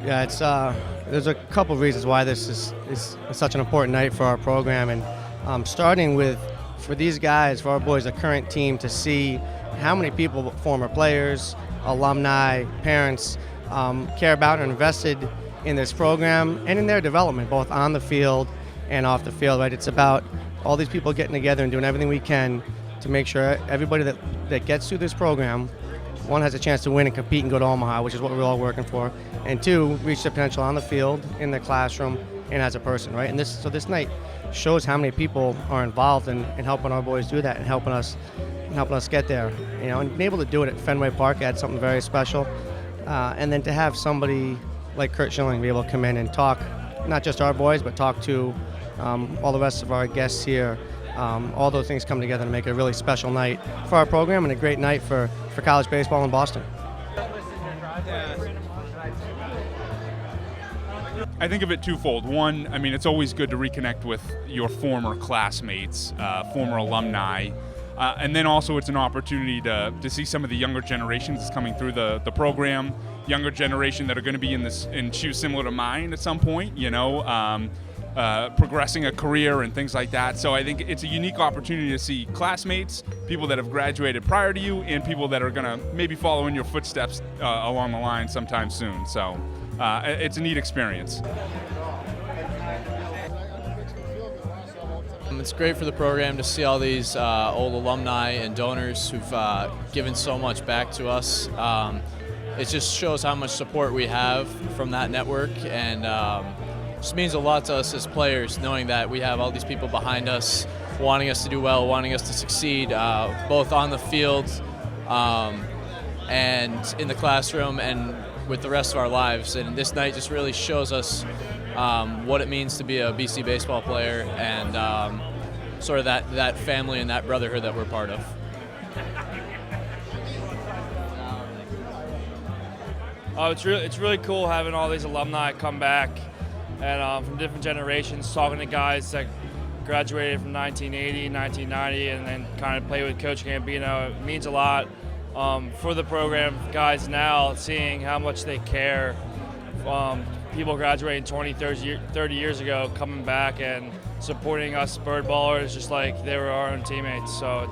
Yeah, it's there's a couple of reasons why this is such an important night for our program, and starting with for these guys, for our boys, the current team, to see how many people, former players, alumni, parents, care about and invested in this program and in their development, both on the field and off the field. Right, it's about all these people getting together and doing everything we can to make sure everybody that gets through this program, one, has a chance to win and compete and go to Omaha, which is what we're all working for, and two, reach their potential on the field, in the classroom, and as a person, right? And this night shows how many people are involved in helping our boys do that and helping us get there, and being able to do it at Fenway Park adds something very special. And then to have somebody like Kurt Schilling be able to come in and talk, not just our boys, but talk to all the rest of our guests here. All those things come together to make it a really special night for our program and a great night for college baseball in Boston. I think of it twofold. One, I mean, it's always good to reconnect with your former classmates, former alumni, and then also it's an opportunity to see some of the younger generations that's coming through the program, younger generation that are going to be in shoes similar to mine at some point, progressing a career and things like that. So I think it's a unique opportunity to see classmates, people that have graduated prior to you, and people that are going to maybe follow in your footsteps along the line sometime soon. So it's a neat experience. It's great for the program to see all these old alumni and donors who've given so much back to us. It just shows how much support we have from that network, and just means a lot to us as players, knowing that we have all these people behind us, wanting us to do well, wanting us to succeed, both on the field and in the classroom and with the rest of our lives. And this night just really shows us what it means to be a BC baseball player, and sort of that family and that brotherhood that we're part of. It's really cool having all these alumni come back and from different generations, talking to guys that graduated from 1980, 1990, and then kind of play with Coach Gambino. It means a lot for the program guys now, seeing how much they care. People graduating 20, 30 years ago coming back and supporting us bird ballers just like they were our own teammates. So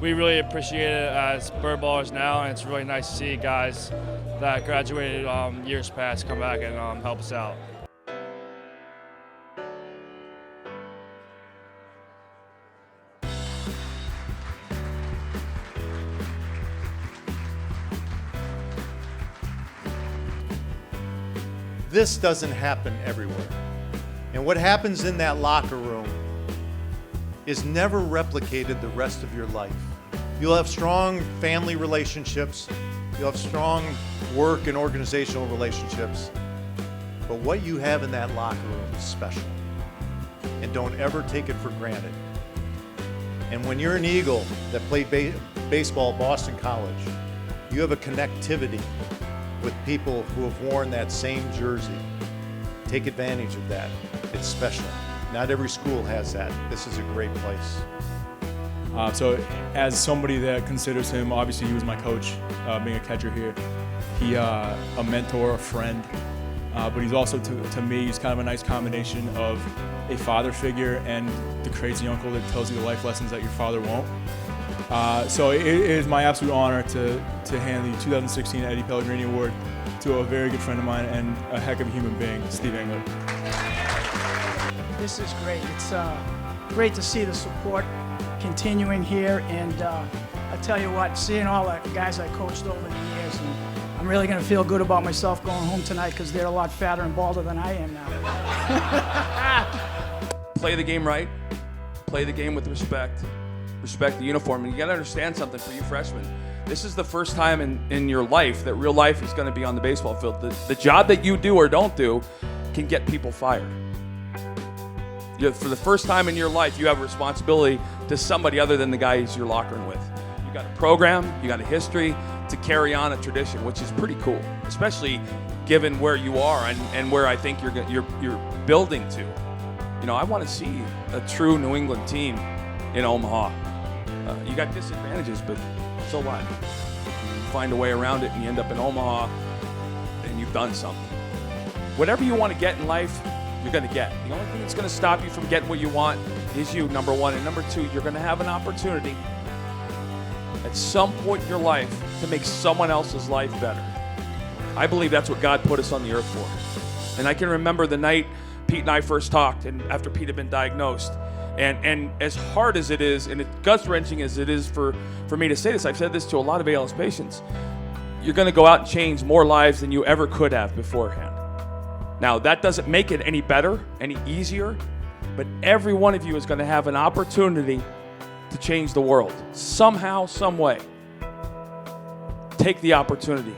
we really appreciate it as bird ballers now, and it's really nice to see guys that graduated years past come back and help us out. This doesn't happen everywhere. And what happens in that locker room is never replicated the rest of your life. You'll have strong family relationships, you'll have strong work and organizational relationships, but what you have in that locker room is special. And don't ever take it for granted. And when you're an Eagle that played baseball at Boston College, you have a connectivity with people who have worn that same jersey. Take advantage of that. It's special. Not every school has that. This is a great place. So as somebody that considers him, obviously he was my coach, being a catcher here. He a mentor, a friend, but he's also, to me, he's kind of a nice combination of a father figure and the crazy uncle that tells you the life lessons that your father won't. So it is my absolute honor to hand the 2016 Eddie Pellegrini Award to a very good friend of mine and a heck of a human being, Steve Engler. This is great. It's great to see the support continuing here, and I tell you what, seeing all the guys I coached over the years, and I'm really going to feel good about myself going home tonight because they're a lot fatter and balder than I am now. Play the game right, play the game with respect the uniform, and you got to understand something for you freshmen. This is the first time in your life that real life is going to be on the baseball field. The job that you do or don't do can get people fired. For the first time in your life, you have a responsibility to somebody other than the guys you're lockering with. You got a program, you got a history to carry on a tradition, which is pretty cool, especially given where you are and where I think you're building to. I want to see a true New England team in Omaha. You got disadvantages, but so what? You find a way around it, and you end up in Omaha, and you've done something. whatever you want to get in life, you're going to get. The only thing that's going to stop you from getting what you want is you, number one. And number two, you're going to have an opportunity at some point in your life to make someone else's life better. I believe that's what God put us on the earth for. And I can remember the night Pete and I first talked, and after Pete had been diagnosed. And as hard as it is, and as gut-wrenching as it is for me to say this, I've said this to a lot of ALS patients, you're going to go out and change more lives than you ever could have beforehand. Now, that doesn't make it any better, any easier, but every one of you is going to have an opportunity to change the world somehow, some way. Take the opportunity.